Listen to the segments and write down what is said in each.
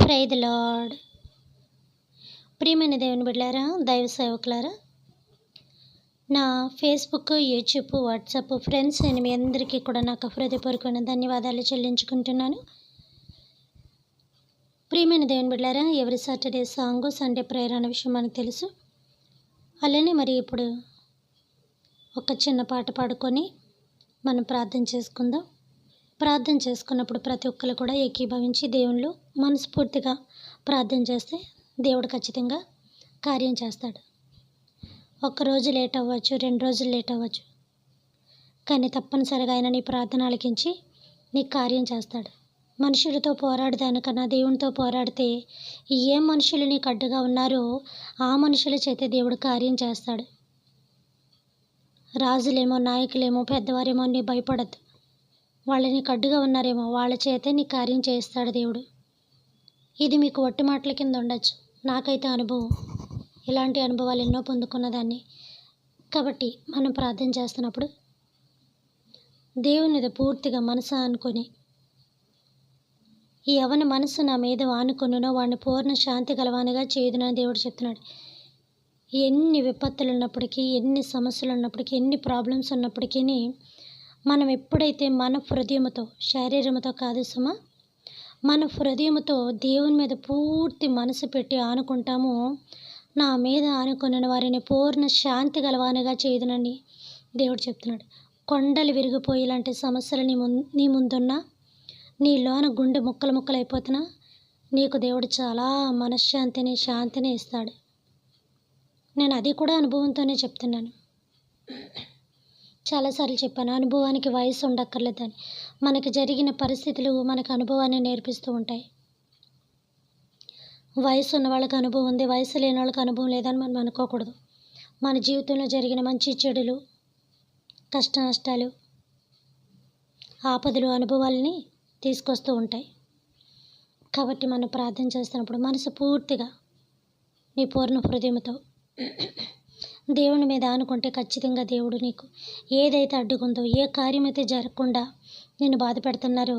Praise the lord. ప్రియమైన దేవుని బిడ్డలారా, దైవ సేవకులారా, నా ఫేస్బుక్, యూట్యూబ్, వాట్సాప్ ఫ్రెండ్స్ నేను మీ అందరికీ కూడా నాకు హృదయపూర్వకమైన ధన్యవాదాలు చెల్లించుకుంటున్నాను. ప్రియమైన దేవుని బిడ్డలారా, ఎవరి సాటర్డే సాంగ్, సండే ప్రేయర్ అనే విషయం మనకు తెలుసు. అలానే మరి ఇప్పుడు ఒక చిన్న పాట పాడుకొని మనం ప్రార్థన చేసుకుందాం. ప్రార్థన చేసుకున్నప్పుడు ప్రతి ఒక్కరు కూడా ఏకీభవించి దేవుళ్ళు మనస్ఫూర్తిగా ప్రార్థన చేస్తే దేవుడు ఖచ్చితంగా కార్యం చేస్తాడు. ఒక్కరోజు లేట్ అవ్వచ్చు, 2 రోజులు లేట్ అవ్వచ్చు, కానీ తప్పనిసరిగా ఆయన నీ ప్రార్థన ఆలకించి నీ కార్యం చేస్తాడు. మనుషులతో పోరాడదానికన్నా దేవునితో పోరాడితే ఏ మనుషులు నీకు అడ్డుగా ఉన్నారో ఆ మనుషుల చేతే దేవుడు కార్యం చేస్తాడు. రాజులేమో, నాయకులేమో, పెద్దవారేమో నీ భయపడద్దు. వాళ్ళు నీకు అడ్డుగా ఉన్నారేమో వాళ్ళ చేతే నీ కార్యం చేస్తాడు దేవుడు. ఇది మీకు ఒట్టి మాటల కింద ఉండొచ్చు, నాకైతే అనుభవం, ఇలాంటి అనుభవాలు ఎన్నో పొందుకున్నదాన్ని. కాబట్టి మనం ప్రార్థన చేస్తున్నప్పుడు దేవుని మీద పూర్తిగా మనసు అనుకొని, ఈ ఎవరి మనసు నా మీద ఆనుకొనునో వాడిని పూర్ణ శాంతి గలవానిగా చేయుదునని దేవుడు చెప్తున్నాడు. ఎన్ని విపత్తులు ఉన్నప్పటికీ, ఎన్ని సమస్యలు ఉన్నప్పటికీ, ఎన్ని ప్రాబ్లమ్స్ ఉన్నప్పటికీ మనం ఎప్పుడైతే మన హృదయముతో, శరీరముతో కాదు సుమ, మన హృదయముతో దేవుని మీద పూర్తి మనసు పెట్టి ఆనుకుంటామో, నా మీద ఆనుకున్న వారిని పూర్ణ శాంతి గలవానిగా చేయుదునని దేవుడు చెప్తున్నాడు. కొండలు విరిగిపోయి ఇలాంటి సమస్యలు నీ ముందున్నా, నీలోన గుండె ముక్కలు ముక్కలు అయిపోతున్నా, నీకు దేవుడు చాలా మనశ్శాంతిని, శాంతిని ఇస్తాడు. నేను అది కూడా అనుభవంతోనే చెప్తున్నాను. చాలాసార్లు చెప్పాను, అనుభవానికి వయసు ఉండక్కర్లేదని. మనకి జరిగిన పరిస్థితులు మనకు అనుభవాన్ని నేర్పిస్తూ ఉంటాయి. వయసు ఉన్న వాళ్ళకి అనుభవం ఉంది, వయసు లేని వాళ్ళకి అనుభవం లేదని మనం అనుకోకూడదు. మన జీవితంలో జరిగిన మంచి చెడులు, కష్ట నష్టాలు, ఆపదలు అనుభవాలని తీసుకొస్తూ ఉంటాయి. కాబట్టి మనం ప్రార్థన చేస్తున్నప్పుడు మనసు పూర్తిగా నీ పూర్ణ హృదయంతో దేవుని మీద ఆనుకుంటే ఖచ్చితంగా దేవుడు నీకు ఏదైతే అడ్డుకుందో, ఏ కార్యం అయితే జరగకుండా నిన్ను బాధ పెడుతున్నారో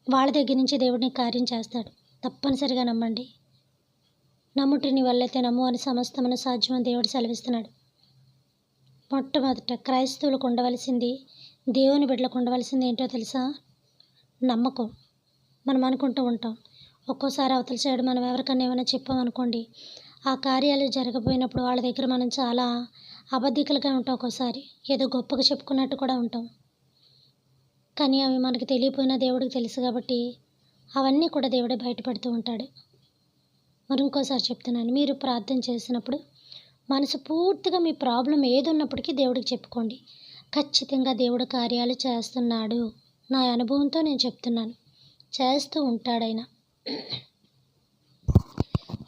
వాళ్ళ దగ్గర నుంచి దేవుడు నీకు కార్యం చేస్తాడు. తప్పనిసరిగా నమ్మండి. నమ్ముటి నీ వల్లైతే నమ్ము అని సమస్తమును సాధ్యమని దేవుడు సెలవిస్తున్నాడు. మొట్టమొదట క్రైస్తవులకు ఉండవలసింది, దేవుని బిడ్డలకు ఉండవలసింది ఏంటో తెలుసా? నమ్మకం. మనం అనుకుంటూ ఉంటాం, ఒక్కోసారి అవతల సైడ్ మనం ఎవరికన్నా ఏమైనా చెప్పామనుకోండి, ఆ కార్యాలు జరగపోయినప్పుడు వాళ్ళ దగ్గర మనం చాలా అబద్ధికులుగా ఉంటాం. ఒక్కోసారి ఏదో గొప్పగా చెప్పుకున్నట్టు కూడా ఉంటాం. కానీ అవి మనకి తెలియపోయినా దేవుడికి తెలుసు కాబట్టి అవన్నీ కూడా దేవుడే బయటపెడుతూ ఉంటాడు. మరి ఇంకోసారి చెప్తున్నాను, మీరు ప్రార్థన చేసినప్పుడు మనసు పూర్తిగా మీ ప్రాబ్లం ఏది ఉన్నప్పటికీ దేవుడికి చెప్పుకోండి. ఖచ్చితంగా దేవుడు కార్యాలు చేస్తున్నాడు. నా అనుభవంతో నేను చెప్తున్నాను, చేస్తూ ఉంటాడైనా.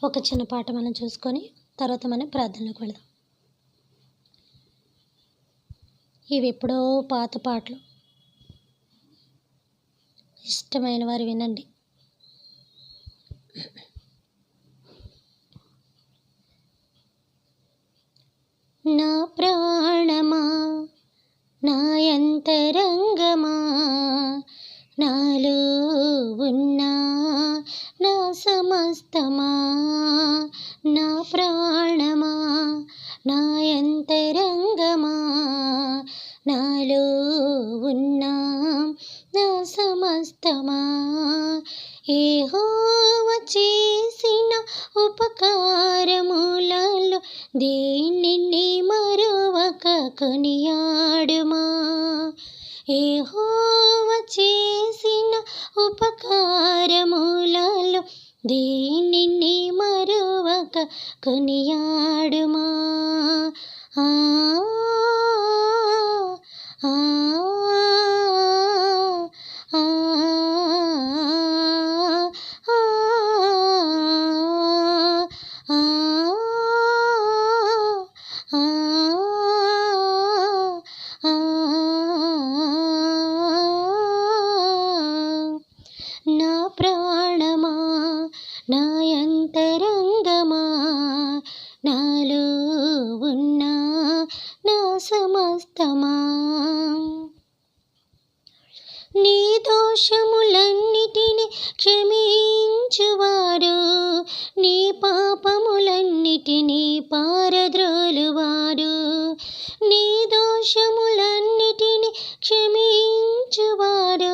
ఒక చిన్న పాట మనం చూసుకొని తర్వాత మనం ప్రార్థనలోకి వెళదాం. ఇవి ఎప్పుడో పాత పాటలు, ఇష్టమైన వారు వినండి. నా ప్రాణమా, నా అంతరంగమా, నాలో ఉన్నా నా సమస్తమా, నా ప్రాణమా, నా అంతరంగమా, నాలో ఉన్నా నా సమస్తమా, యెహోవా చేసిన ఉపకారములలో దేనిని మరువక కొనియాడుమా. యెహోవా చేసిన ఉపకారములలో దేనిని మరువక కొనియాడుమా. ఆ ఆ ఆ నా ప్రాణమా, నా అంతరంగమా, నాలో ఉన్న నా సమస్తమా, నీ దోషముల పాపములన్నిటిని క్షమించువాడు, నీ పాపములన్నిటినీ పారద్రోలువాడు, నీ దోషములన్నిటిని క్షమించువాడు,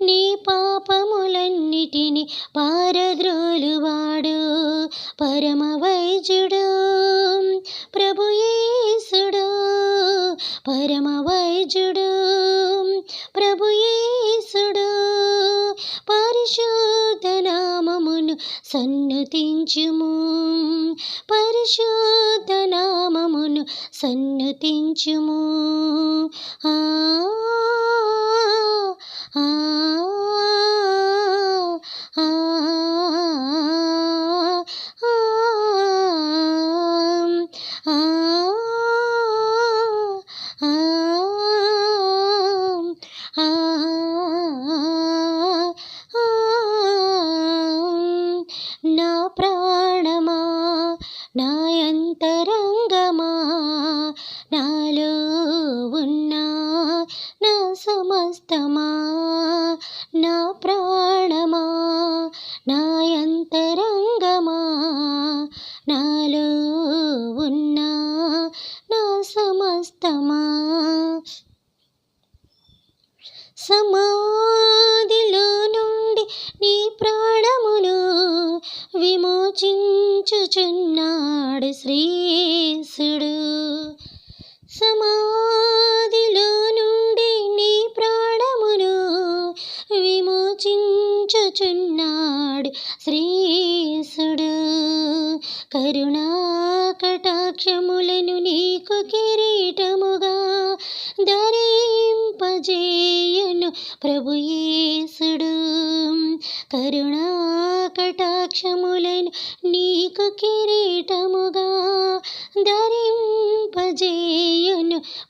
నీ పాపములన్నిటిని పారద్రోలువాడు. పరమ వైద్యుడు ప్రభు యేసుడు, పరమ వైద్యుడు ప్రభు యేసుడు, పరిశుద్ధ నామమును సన్నుతించుము, పరిశుద్ధ నామమును సన్నుతించుము. ఆ ఆ ఆ నా ప్రాణమా, నా అంతరంగమా, నాలో ఉన్న నా సమస్తమా, నా ప్రాణమా, నా అంతరంగమా, నాలో ఉన్న నా సమస్తమా. సమాధిలో నుండి నీ ప్రాణమును విమోచించుచున్నాడు శ్రీయేసుడు, సమాధిలో నుండి నీ ప్రాణమును విమోచించుచున్నాడు శ్రీయేసుడు. కరుణా కటాక్షములను నీకు కిరీటముగా ధరింపజేయును ప్రభు యేసుడు, కరుణా కటాక్షములను నీకు కిరీటముగా ధరింపజేయును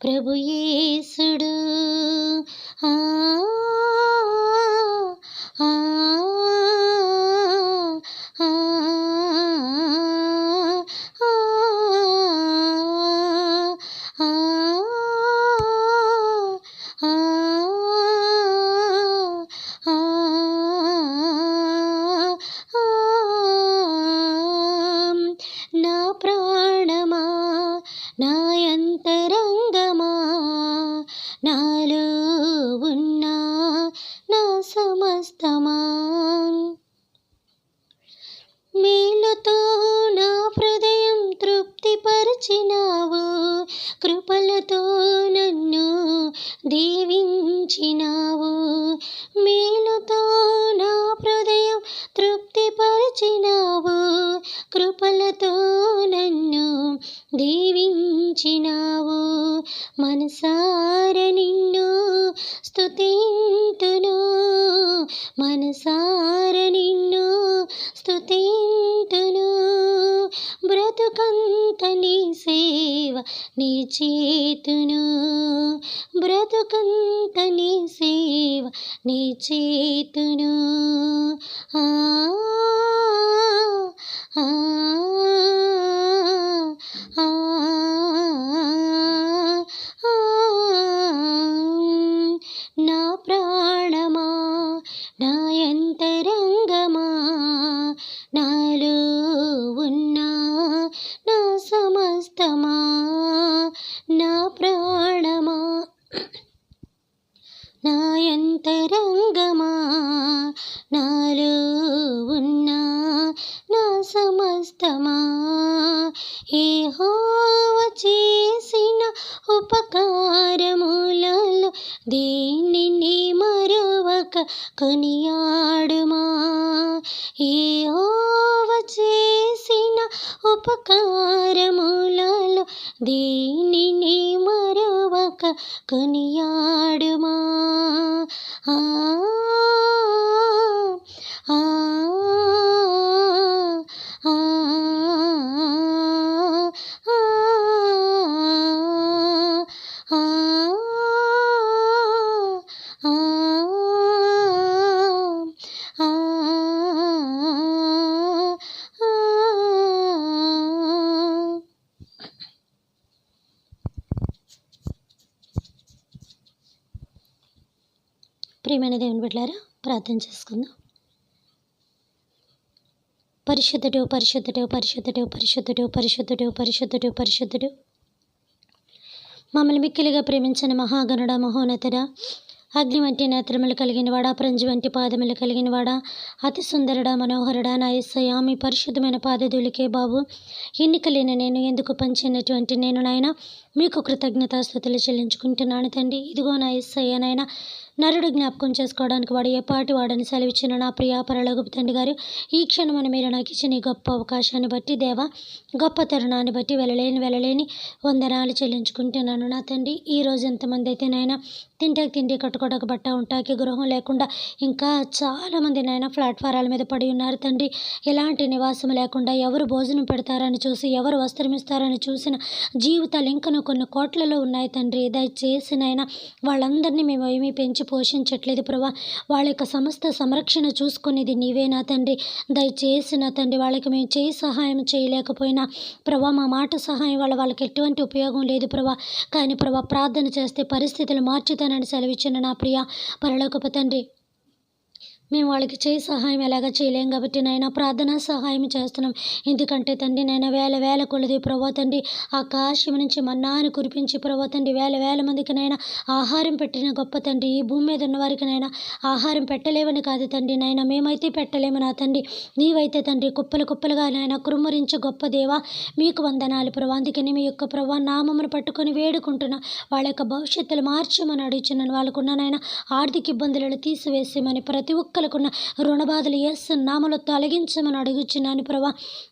ప్రభు యేసుడు. ఆ ఆ ఆ నా ప్రాణమా, నా అంతరంగమా, నాలో ఉన్న నా సమస్తమా, మేలుతో నా హృదయం తృప్తిపరిచినావు, కృపలతో నన్ను దీవించినావు, మేలుతో నా హృదయం తృప్తిపరిచినావు, కృపలతో నన్ను దీవించినావు. మనసార నిన్ను స్తుతింతును, మనసార నిన్ను స్తుతింతును, బ్రతుకంత నీ సేవ నీ చేతును, బ్రతుకంత నీ సేవ నీ చేతును. ఆ ఆ ఆ నా ప్రాణమా, నా అంతరంగమా, నాలో ఉన్న నా సమస్తమా, నా ప్రాణమా, నా అంతరంగమా, నాలో ఉన్న నా సమస్తమా. యెహోవా చేసిన ఉపకారములలో దేనిని మరువక కొనియాడుమా, యెహోవా చేసిన ఉపకారములలో దేనిని మరువక కొనియాడుమా. ఆ ఆ ఆ ప్రియమైన దేవుని బిడ్డలారా, ప్రార్థన చేసుకుందాం. పరిశుద్ధుడు పరిశుద్ధుడు పరిశుద్ధుడు పరిశుద్ధుడు పరిశుద్ధుడు పరిశుద్ధుడు పరిశుద్ధుడు మమ్మల్ని మిక్కిలిగా ప్రేమించిన మహాగణుడ, మహోన్నతుడా, అగ్ని వంటి నేత్రములు కలిగిన వాడా, ప్రంజి వంటి పాదములు కలిగిన వాడా, అతి సుందరుడా, మనోహరుడా, నా యేసయ్యా, మీ పరిశుద్ధమైన పాదధూళికే బాబు ఎన్నికలేని నేను ఎందుకు పంచినటువంటి నేను నాయన మీకు కృతజ్ఞతాస్తుతులు చెల్లించుకుంటున్నాను తండ్రి. ఇదిగో నా యేసయ్యా నాయన, నరుడు జ్ఞాపకం చేసుకోవడానికి వాడు ఏ పాటి వాడని సెలవిచ్చిన నా ప్రియా పరలోకపు తండ్రి గారు, ఈ క్షణమున మీరు నాకు ఇచ్చిన ఈ గొప్ప అవకాశాన్ని బట్టి దేవా, గొప్ప తరుణాన్ని బట్టి వెళ్ళలేని వందనాలు చెల్లించుకుంటున్నాను నా తండ్రి. ఈ రోజు ఎంతమంది అయితే నాయన తింటాకి తిండి, కట్టుకోవడానికి బట్ట, ఉంటాకి గృహం లేకుండా ఇంకా చాలామంది నాయన ప్లాట్ఫారాల మీద పడి ఉన్నారు తండ్రి. ఎలాంటి నివాసం లేకుండా ఎవరు భోజనం పెడతారని చూసి, ఎవరు వస్త్రం ఇస్తారని చూసిన జీవితాలు ఇంకను కొన్ని కోట్లలో ఉన్నాయి తండ్రి. దయచేసి నాయన వాళ్ళందరినీ మేము ఏమీ పెంచి పోషించట్లేదు ప్రభా. వాళ్ళ యొక్క సమస్త సంరక్షణ చూసుకునేది నీవే నా తండ్రి. దయచేసి నా తండ్రి, వాళ్ళకి మేము చేయి సహాయం చేయలేకపోయినా ప్రభా, మా మాట సహాయం వల్ల వాళ్ళకి ఎటువంటి ఉపయోగం లేదు ప్రభా. కానీ ప్రభా, ప్రార్థన చేస్తే పరిస్థితులు మార్చుతానని సెలవిచ్చిన నా ప్రియ పరలోకపు తండ్రి, మేము వాళ్ళకి చేయి సహాయం ఎలాగా చేయలేం కాబట్టి నాయన ప్రార్థనా సహాయం చేస్తున్నాం. ఎందుకంటే తండ్రి నాయన వేల కొలది ప్రభా తండ్రి ఆకాశం నుంచి మన్నాను కురిపించి ప్రభా తండ్రి వేల మందికి నాయన ఆహారం పెట్టిన గొప్ప తండ్రి. ఈ భూమి మీద ఉన్న వారికి నాయన ఆహారం పెట్టలేవని కాదు తండ్రి నాయన, మేమైతే పెట్టలేము నా తండ్రి. నీవైతే తండ్రి కుప్పలుగా నాయన కురుమరించే గొప్ప దేవా, మీకు వందనాలు ప్రభా. అందుకని మీ యొక్క ప్రభా నామమును పట్టుకొని వేడుకుంటున్నా. వాళ్ళ యొక్క భవిష్యత్తులు మార్చమని అడుగుచున్నాను. వాళ్ళకున్న నాయన ఆర్థిక ఇబ్బందులను తీసివేసేమని, ప్రతి ఒక్కరుకున్న రుణబాధలు యేసు నామములో తొలగించమని అడుగుచున్నాను ప్రభా.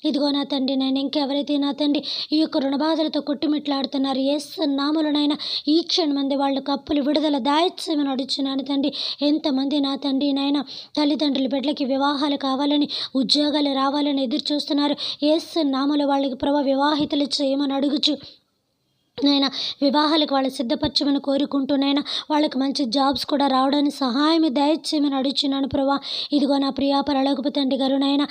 ఇదిగో నా తండ్రి నాయన, ఇంకెవరైతే నా తండ్రి ఈ యొక్క రుణబాధలతో కొట్టుమిట్లాడుతున్నారు యేసు నామములోనైనా ఈ క్షణమంది వాళ్ళకు అప్పులు విడుదల దాయిచ్చమని అడుగుచున్నాను తండ్రి. ఎంతమంది నా తండ్రి నాయన తల్లిదండ్రుల బిడ్డలకి వివాహాలు కావాలని, ఉద్యోగాలు రావాలని ఎదురు చూస్తున్నారు. యేసు నామములో వాళ్ళకి ప్రభా వివాహితులు చేయమని అడుగుచు నైనా వివాహాలకు వాళ్ళు సిద్ధపరచమని కోరుకుంటూ నైనా వాళ్ళకి మంచి జాబ్స్ కూడా రావడానికి సహాయం దయచేయమని అడుగుచున్నాను ప్రభా. ఇదిగో నా ప్రియా పరలోకపు తండ్రి గారు నాయన,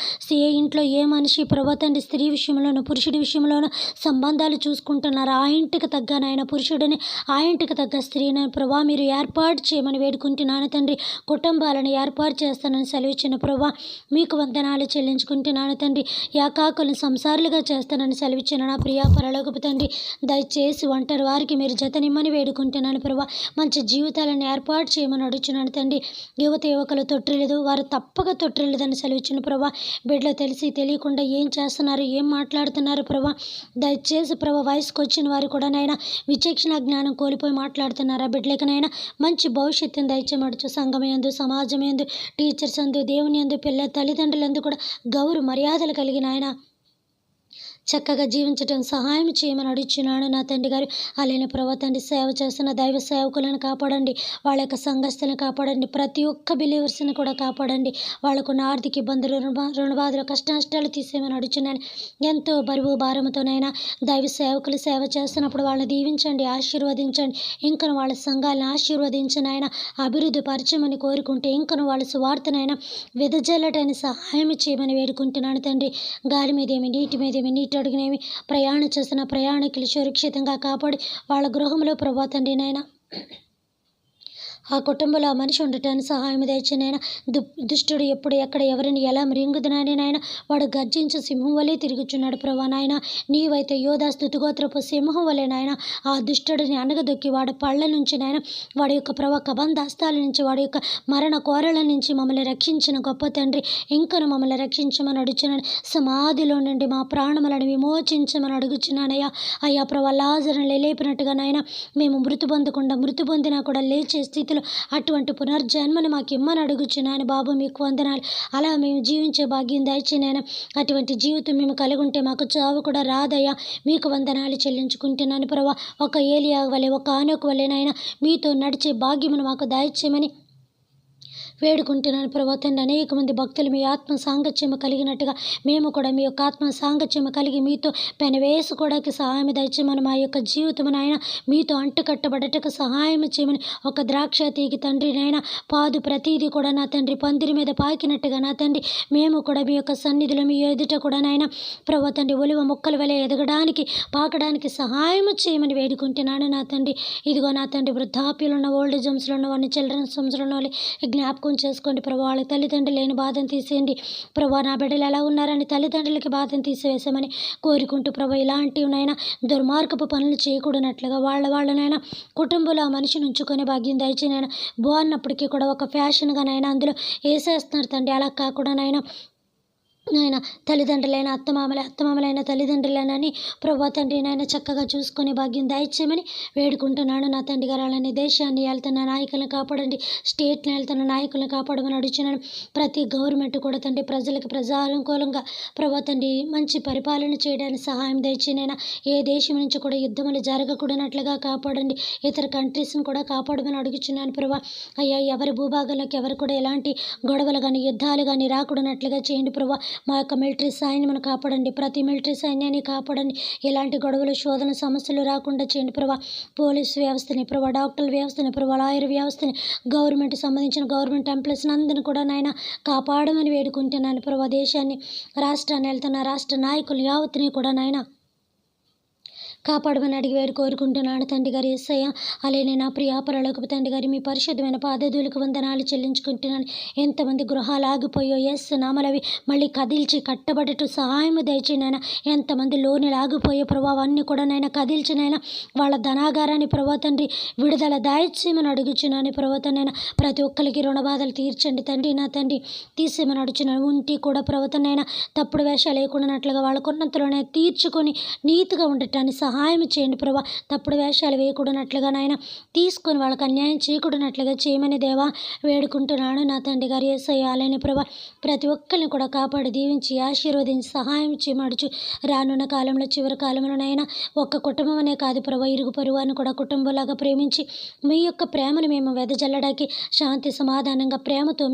ఏ ఇంట్లో ఏ మనిషి ప్రభా తండ్రి స్త్రీ విషయంలోనూ పురుషుడి విషయంలోనూ సంబంధాలు చూసుకుంటున్నారు, ఆ ఇంటికి తగ్గ నాయన పురుషుడిని, ఆ ఇంటికి తగ్గ స్త్రీని ప్రభా మీరు ఏర్పాటు చేయమని వేడుకుంటున్నాను తండ్రి. కుటుంబాలను ఏర్పాటు చేస్తానని సెలవిచ్చిన ప్రభా, మీకు వందనాలు చెల్లించుకుంటున్నాను తండ్రి. ఏకాకులను సంసారులుగా చేస్తానని సెలవిచ్చిన నా ప్రియా పరలోకపు తండ్రి, దయచేసి ఒంటరి వారికి మీరు జతనిమ్మని వేడుకుంటున్నాను ప్రభా. మంచి జీవితాలను ఏర్పాటు చేయమని అడుగుచున్నాను తండ్రి. యువకులు తొట్టిలేదు, వారు తప్పక తొట్టిలేదని సెలవిచ్చిన ప్రభా. బిడ్డలు తెలిసి తెలియకుండా ఏం చేస్తున్నారు, ఏం మాట్లాడుతున్నారు ప్రభా. దయచేసి ప్రభా, వయసుకు వచ్చిన వారు కూడా నైనా విచక్షణ జ్ఞానం కోల్పోయి మాట్లాడుతున్నారా బిడ్డలకనైనా మంచి భవిష్యత్తును దయచేయమడుచు. సంఘమయందు, సమాజమేందు, టీచర్స్ అందు, దేవుని అందు, పిల్లల తల్లిదండ్రులందు కూడా గౌరవ మర్యాదలు కలిగిన ఆయన చక్కగా జీవించటం సహాయం చేయమని అడుగుచున్నాను నా తండ్రి గారు. అలానే ప్రభా తండ్రి సేవ చేస్తున్న దైవ సేవకులను కాపాడండి, వాళ్ళ యొక్క సంఘస్థలను కాపాడండి, ప్రతి ఒక్క బిలీవర్స్ని కూడా కాపాడండి. వాళ్ళకున్న ఆర్థిక ఇబ్బందులు, రుణబాధలు, కష్టనష్టాలు తీసేయమని అడుగుచున్నాను. ఎంతో బరువు భారంతోనైనా దైవ సేవకులు సేవ చేస్తున్నప్పుడు వాళ్ళని దీవించండి, ఆశీర్వదించండి. ఇంకను వాళ్ళ సంఘాలను ఆశీర్వదించిన ఆయన అభివృద్ధి పరచమని కోరుకుంటే, ఇంకను వాళ్ళ సువార్తనైనా వెదజల్లటానికి సహాయం చేయమని వేడుకుంటున్నాను తండ్రి. గాలి మీదేమి, నీటి మీదేమి, నీటి అడుగునేమి ప్రయాణం చేస్తున్న ప్రయాణికులు సురక్షితంగా కాపాడి వాళ్ళ గృహంలో ప్రభా తండ్రి నాయన ఆ కుటుంబంలో ఆ మనిషి ఉండటానికి సహాయం దయచేనైనా. దుష్టుడు ఎప్పుడు ఎక్కడ ఎవరిని ఎలా మృంగుదునని నాయన వాడు గర్జించి సింహం వలె తిరుగుచున్నాడు ప్రభా. నాయన నీవైతే యోధా స్తుతిగోత్రపు సింహం వలె నాయన ఆ దుష్టుడిని అనగదొక్కి వాడి పళ్ళ నుంచి నాయన వాడి యొక్క ప్రభా కబంధాస్తాల నుంచి, వాడి యొక్క మరణ కోరల నుంచి మమ్మల్ని రక్షించిన గొప్ప తండ్రి, ఇంకను మమ్మల్ని రక్షించమని అడుగుచున్నాను. సమాధిలో నుండి మా ప్రాణములను విమోచించమని అడుగుచున్నానయ్యా. అయ్యా ప్రభా, లాజరును లేపినట్టుగా నాయన మేము మృతి పొందినా కూడా లేచే స్థితిలో అటువంటి పునర్జన్మను మాకు ఇమ్మని అడుగుచున్నాను బాబు. మీకు వందనాలు. అలా మేము జీవించే భాగ్యం దయచేనైనా. అటువంటి జీవితం మేము కలిగి ఉంటే మాకు చావు కూడా రాదయ్యా. మీకు వందనాలు చెల్లించుకుంటున్నాను ప్రభా. ఒక ఏలియా వలె, ఒక ఆనోకు వలెనైనా మీతో నడిచే భాగ్యమును మాకు దయచేయమని వేడుకుంటున్నాను ప్రభా తండ్రి. అనేక మంది భక్తులు మీ ఆత్మ సాంగత్యము కలిగినట్టుగా మేము కూడా మీ యొక్క ఆత్మ సాంగత్యము కలిగి మీతో పెనవేసుకోవడానికి సహాయం దయచేయమని, మా యొక్క జీవితం నాయన మీతో అంటుకట్టబడటకు సహాయం చేయమని, ఒక ద్రాక్ష తీగి తండ్రి నాయన పాదు ప్రతీది కూడా నా తండ్రి పందిరి మీద పాకినట్టుగా నా తండ్రి మేము కూడా మీ యొక్క సన్నిధిలో మీ ఎదుట కూడా నాయన ప్రభా తండ్రి ఒలివ మొక్కల వలె ఎదగడానికి పాకడానికి సహాయం చేయమని వేడుకుంటున్నాను నా తండ్రి. ఇదిగో నా తండ్రి వృద్ధాప్యులు ఉన్న ఓల్డేజ్ హోమ్స్లో ఉన్న వారిని చిల్డ్రన్స్ హోమ్స్లో ఉన్న వాళ్ళని జ్ఞాపకం చేసుకోండి ప్రభా. వాళ్ళ తల్లిదండ్రులు లేని బాధను తీసేయండి ప్రభా. నా బిడ్డలు ఎలా ఉన్నారని తల్లిదండ్రులకి బాధను తీసివేసామని కోరుకుంటూ ప్రభా, ఇలాంటివి నాయన దుర్మార్గపు పనులు చేయకూడనట్లుగా వాళ్ళనైనా కుటుంబంలో ఆ మనిషిని ఉంచుకొని భాగ్యం దయచేయనైనా. బాగున్నప్పటికీ కూడా ఒక ఫ్యాషన్గా నాయన అందులో వేసేస్తున్నారు తండ్రి. అలా కాకుండా నాయన తల్లిదండ్రులైన అత్తమామలైన తల్లిదండ్రులైనని ప్రభా తండ్రి నాయన చక్కగా చూసుకొని భాగ్యం దయచేయమని వేడుకుంటున్నాను నా తండ్రి గారు. అలానే దేశాన్ని వెళ్తున్న నాయకులను కాపాడండి, స్టేట్ని వెళ్తున్న నాయకులను కాపాడమని అడుగుతున్నాను. ప్రతి గవర్నమెంట్ కూడా తండ్రి ప్రజలకు ప్రజానుకూలంగా ప్రభా తండ్రి మంచి పరిపాలన చేయడానికి సహాయం దయచేయనైనా. ఏ దేశం నుంచి కూడా యుద్ధములు జరగకూడనట్లుగా కాపాడండి. ఇతర కంట్రీస్ని కూడా కాపాడమని అడుగుతున్నాను ప్రభా. అయ్యా ఎవరి భూభాగాలకు ఎవరు కూడా ఎలాంటి గొడవలు కానీ యుద్ధాలు కానీ రాకూడనట్లుగా చేయండి ప్రభా. మా యొక్క మిలిటరీ సైన్యమును కాపాడండి, ప్రతి మిలిటరీ సైన్యాన్ని కాపాడండి. ఎలాంటి గొడవలు శోధన సమస్యలు రాకుండా చేయండి ప్రభా. పోలీసు వ్యవస్థని ప్రభా, డాక్టర్ల వ్యవస్థని ప్రభా, లాయర్ వ్యవస్థని, గవర్నమెంట్ సంబంధించిన గవర్నమెంట్ ఎంప్లాయీస్ని అందరిని కూడా నాయన కాపాడమని వేడుకుంటున్నాను ప్రభా. దేశాన్ని రాష్ట్రాన్ని వెళ్తున్న రాష్ట్ర నాయకులు యావత్తుని కూడా నాయన కాపాడమని అడిగి కోరుకుంటున్నాను తండ్రి గారు. యేసయ్య అలానే నా ప్రియ పరలోకపు తండ్రి గారు మీ పరిశుద్ధమైన పాదధూళికి వందనాలు చెల్లించుకుంటున్నాను. ఎంతమంది గృహాలు ఆగిపోయో ఎస్ నామలవి మళ్ళీ కదిల్చి కట్టబడటం సహాయం దయచేనైనా. ఎంతమంది లోన్లు ఆగిపోయే ప్రభావాన్ని కూడా నైనా కదిల్చినైనా వాళ్ళ ధనాగారాన్ని ప్రభా తండ్రి విడుదల దయచేయమని అడుగుచున్నాను ప్రభా తండ్రి. ప్రతి ఒక్కరికి రుణ బాధలు తీర్చండి తండ్రి. నా తండ్రి తీసేయమని అడుగుచున్నాను. ఉంటి కూడా ప్రభుత్వనైనా తప్పుడు వేషాలు లేకుండానట్లుగా వాళ్ళకున్నంతలోనే తీర్చుకొని నీతిగా ఉండటాన్ని సహాయం చేయండి ప్రభా. తప్పుడు వేషాలు వేయకూడనట్లుగా నాయన తీసుకొని వాళ్ళకి అన్యాయం చేయకూడనట్లుగా చేయమని దేవా వేడుకుంటున్నాను నా తండ్రి గారు. యేసయ్య అలానే ప్రభా ప్రతి ఒక్కరిని కూడా కాపాడి దీవించి ఆశీర్వదించి సహాయం చేయమడుచు. రానున్న కాలంలో చివరి కాలంలోనైనా ఒక్క కుటుంబం అనే కాదు ప్రభా, ఇరుగు పొరుగుని కూడా కుటుంబంలాగా ప్రేమించి మీ యొక్క ప్రేమను మేము వెదజల్లడానికి శాంతి సమాధానంగా ప్రేమతో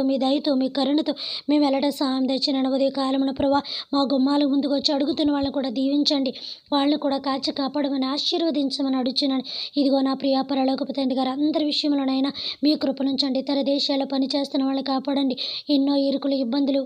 మీ దయతో మీ కరుణతో మేము వెళ్ళడం సహాయం తెచ్చిన ఉదయ కాలంలో ప్రభా మా గుమ్మాల ముందుకు వచ్చి అడుగుతున్న వాళ్ళని కూడా దీవించండి, వాళ్ళని కూడా కాచి కాపాడమని ఆశీర్వదించమని అడుగుతున్నాను. ఇదిగో నా ప్రియ పరలోకపు తండ్రి గారు అందరి విషయంలోనైనా మీ కృప నుంచండి. ఇతర దేశాల్లో పనిచేస్తున్న వాళ్ళని కాపాడండి. ఎన్నో ఇరుకులు ఇబ్బందులు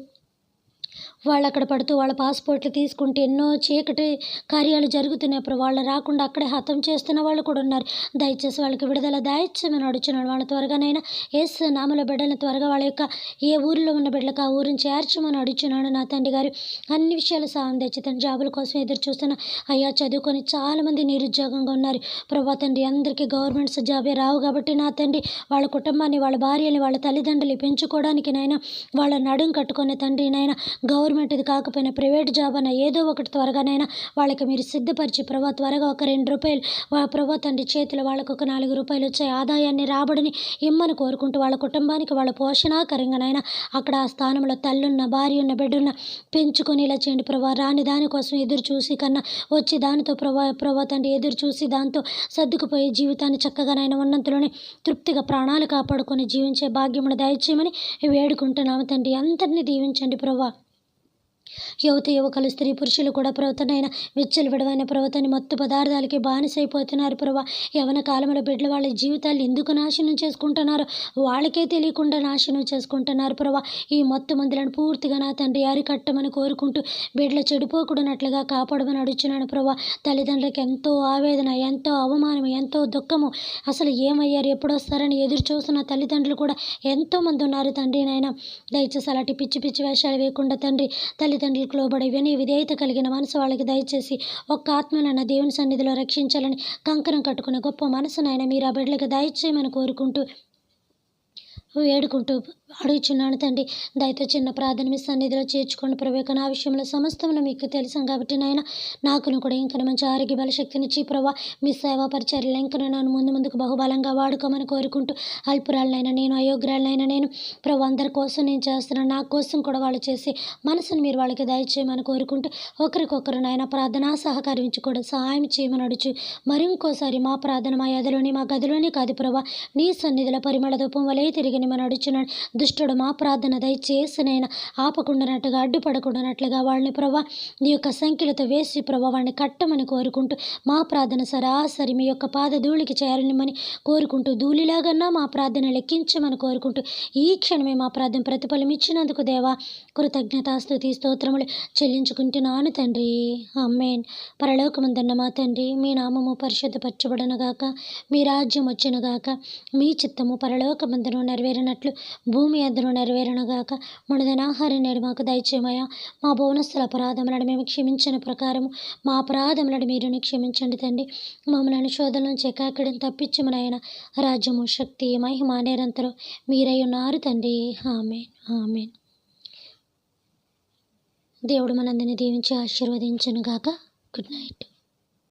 వాళ్ళు అక్కడ పడుతూ వాళ్ళ పాస్పోర్ట్లు తీసుకుంటే ఎన్నో చీకటి కార్యాలు జరుగుతున్నాయి అప్పుడు వాళ్ళు రాకుండా అక్కడే హతం చేస్తున్న వాళ్ళు కూడా ఉన్నారు. దయచేసి వాళ్ళకి విడుదల దయచేయమని అడుగుతున్నాడు. వాళ్ళ త్వరగానైనా యేసు నామములో బిడ్డలను త్వరగా వాళ్ళ యొక్క ఏ ఊరిలో ఉన్న బిడ్డలకు ఆ ఊరిని చేర్చమని అడుగుతున్నాడు నా తండ్రి గారు. అన్ని విషయాలు సాయం తెచ్చి తన జాబుల కోసం ఎదురు చూస్తున్న అయ్యా చదువుకొని చాలామంది నిరుద్యోగంగా ఉన్నారు ప్రభా తండ్రి. అందరికీ గవర్నమెంట్స్ జాబే రావు కాబట్టి నా తండ్రి వాళ్ళ కుటుంబాన్ని వాళ్ళ భార్యని వాళ్ళ తల్లిదండ్రులు పెంచుకోవడానికి నైనా వాళ్ళ నడుం కట్టుకునే తండ్రి నైనా గవర్నమెంట్ది కాకపోయినా ప్రైవేట్ జాబ్ అన్న ఏదో ఒకటి త్వరగానైనా వాళ్ళకి మీరు సిద్ధపరిచి ప్రభా త్వరగా ఒక 2 రూపాయలు ప్రభా తండ్రి చేతిలో వాళ్ళకు ఒక 4 రూపాయలు వచ్చే ఆదాయాన్ని రాబడిని ఇమ్మని కోరుకుంటూ వాళ్ళ కుటుంబానికి వాళ్ళ పోషణాకరంగానైనా అక్కడ ఆ స్థానంలో తల్లున్న భార్య ఉన్న బిడ్డన్న పెంచుకొని ఇలా చేయండి ప్రభా. రాని దానికోసం ఎదురు చూసి కన్నా వచ్చి దానితో ప్రభా తండ్రి ఎదురు చూసి దాంతో సర్దుకుపోయే జీవితాన్ని చక్కగానైనా ఉన్నంతలోనే తృప్తిగా ప్రాణాలు కాపాడుకొని జీవించే భాగ్యమును దయచేయమని వేడుకుంటున్నాము తండ్రి. అందరినీ దీవించండి ప్రభా. యువకులు స్త్రీ పురుషులు కూడా ప్రవర్తనైన విచ్చలు విడవైన ప్రవర్తన మత్తు పదార్థాలకి బానిసైపోతున్నారు ప్రభా. యవన కాలంలో బిడ్డలు వాళ్ళ జీవితాలు ఎందుకు నాశనం చేసుకుంటున్నారు వాళ్ళకే తెలియకుండా నాశనం చేసుకుంటున్నారు ప్రభా. ఈ మత్తు మందులను పూర్తిగా నా తండ్రి అరికట్టమని కోరుకుంటూ బిడ్డలు చెడిపోకూడనట్లుగా కాపాడమని అడుగుతున్నాను ప్రభా. తల్లిదండ్రులకు ఎంతో ఆవేదన, ఎంతో అవమానం, ఎంతో దుఃఖము. అసలు ఏమయ్యారు ఎప్పుడు వస్తారని ఎదురు చూస్తున్న తల్లిదండ్రులు కూడా ఎంతోమంది ఉన్నారు తండ్రి. నాయన దయచేసి అలాంటి పిచ్చి పిచ్చి వేషాలు వేయకుండా తండ్రి తల్లిదండ్రులకు లోబడి విని విధేయత కలిగిన మనసు వాళ్ళకి దయచేసి ఒక్క ఆత్మనైనా దేవుని సన్నిధిలో రక్షించాలని కంకణం కట్టుకునే గొప్ప మనసునైనా మీరు ఆ బిడ్డలకు దయచేయమని కోరుకుంటూ వేడుకుంటూ అడుగుచున్నాను తండ్రి. దయతో చిన్న ప్రార్థన మీ సన్నిధిలో చేర్చుకోండి ప్రభా. నా విషయంలో సమస్తమును మీకు తెలుసాం కాబట్టి నాయన నాకును కూడా ఇంకా మంచి ఆరోగ్య బలశక్తినిచ్చి ప్రభా మీ సేవా పరిచర్యలు ఇంకా నన్ను ముందుకు బహుబలంగా వాడుకోమని కోరుకుంటూ అల్పురాలనైనా నేను అయోగ్యురాలనైనా నేను ప్రభా అందరి కోసం నేను చేస్తున్నాను. నా కోసం కూడా వాళ్ళు చేసి మనసును మీరు వాళ్ళకి దయచేయమని కోరుకుంటూ ఒకరికొకరు నాయన ప్రార్థన సహకరించి కూడా సహాయం చేయమని అడుచు. మరి ఇంకోసారి మా ప్రార్థన మా గదిలోని కాదు ప్రభా నీ సన్నిధిలో పరిమళ ధూపం వలె తిరిగి మనం నడుచున్నాడు. దుష్టుడు మా ప్రార్థన దయచేసినైనా ఆపకుండానట్టుగా అడ్డుపడకుండానట్లుగా వాళ్ళని ప్రభా నీ యొక్క సంఖ్యలతో వేసి ప్రభా వాడిని కట్టమని కోరుకుంటూ మా ప్రార్థన సరాసరి మీ యొక్క పాద ధూళికి చేరనిమ్మని కోరుకుంటూ ధూళిలాగన్నా మా ప్రార్థన లెక్కించమని కోరుకుంటూ ఈ క్షణమే మా ప్రార్థన ప్రతిఫలం ఇచ్చినందుకు దేవా కృతజ్ఞతాస్తుతి స్తోత్రములు చెల్లించుకుంటున్నాను తండ్రి. ఆమేన్. పరలోకమందున్న మా తండ్రి, మీ నామము పరిశుద్ధపరచబడనుగాక, మీ రాజ్యం వచ్చునుగాక, మీ చిత్తము పరలోకమందును నెరవేరినట్లు భూమి అందును నెరవేరునుగాక. మనదనాహారం నేడు మాకు దయచేయమయ్యా. మా బోనస్తుల అపరాధములను మేము క్షమించిన ప్రకారము మా అపరాధములను మీరుని క్షమించండి తండ్రి. మమ్మల్ని శోధన నుంచి ఎకాకిడిని తప్పించమనైనా రాజ్యము శక్తి మహిమ నిరంతరం మీరై ఉన్నారు తండ్రి. ఆమేన్. ఆమేన్. దేవుడు మనందరినీ దీవించి ఆశీర్వదించునుగాక. Good night.